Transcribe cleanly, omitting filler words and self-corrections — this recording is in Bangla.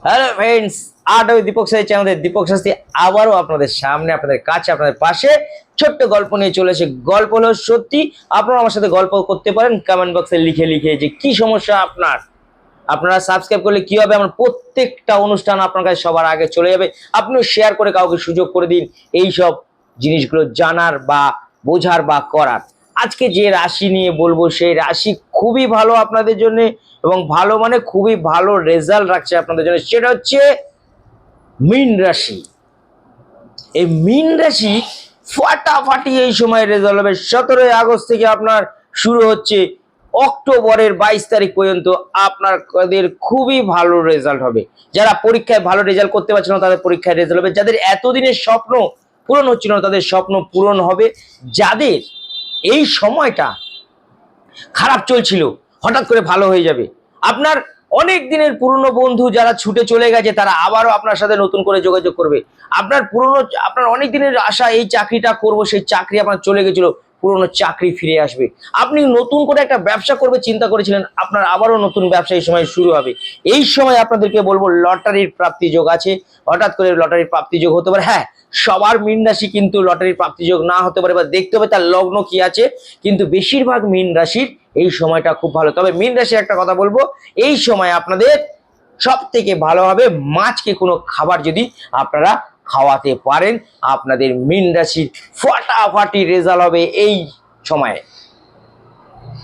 Hello friends, art with Deepak Shastri চ্যানেলে দীপক শাস্ত্রী আবারও আপনাদের সামনে, আপনাদের কাছে, আপনাদের পাশে ছোট্ট গল্প নিয়ে চলে এসে, গল্প হলো সত্যি। আপনারা আমার সাথে গল্প করতে পারেন কমেন্ট বক্সে লিখে লিখে যে কি সমস্যা আপনার। আপনারা সাবস্ক্রাইব করলে কি হবে, আমার প্রত্যেকটা অনুষ্ঠান আপনার কাছে সবার আগে চলে যাবে। আপনিও শেয়ার করে কাউকে সুযোগ করে দিন এই সব জিনিসগুলো জানার বা বোঝার বা করার। আজকে যে রাশি নিয়ে বলবো সেই রাশি খুবই ভালো আপনাদের জন্য, এবং ভালো মানে খুবই ভালো রেজাল্ট রাখছে আপনাদের জন্য, সেটা হচ্ছে মীন রাশি। এই মীন রাশি ফাটাফাটি এই সময় রেজাল্ট হবে। 17ই আগস্ট থেকে আপনার শুরু হচ্ছে, অক্টোবরের 22 তারিখ পর্যন্ত আপনাদের খুবই ভালো রেজাল্ট হবে। যারা পরীক্ষায় ভালো রেজাল্ট করতে পারছিল না তাদের পরীক্ষায় রেজাল্ট হবে, যাদের এতদিনের স্বপ্ন পূরণ হচ্ছিল না তাদের স্বপ্ন পূরণ হবে, যাদের এই সময়টা খারাপ চলছিল হঠাৎ করে ভালো হয়ে যাবে। আপনার অনেক দিনের পুরনো বন্ধু যারা ছুটে চলে গেছে তারা আবারও আপনার সাথে নতুন করে যোগাযোগ করবে। আপনার অনেক দিনের আশা এই চাকরিটা করব, সেই চাকরি আপনার চলে গেছিল, পুরনো চাকরি ফিরে আসবে। আপনি নতুন করে একটা ব্যবসা করবে চিন্তা করেছিলেন, আপনার আবারও নতুন ব্যবসা এই সময় শুরু হবে। এই সময় আপনাদেরকে বলবো লটারির প্রাপ্তি যোগ আছে। হঠাৎ করে লটারির প্রাপ্তি যোগ হতে পারে। হ্যাঁ, সবার মীন রাশি কিন্তু লটারির প্রাপ্তি যোগ না হতে পারে, বা দেখতে হবে তার লগ্ন কি আছে, কিন্তু বেশিরভাগ মীন রাশির এই সময়টা খুব ভালো। তবে মীন রাশির একটা কথা বলবো, এই সময় আপনাদের সব থেকে ভালো হবে মাছকে কোনো খাবার যদি আপনারা খাওয়াতে পারেন, আপনাদের মীন রাশির ফাটাফাটি রেজাল্ট হবে এই সময়ে।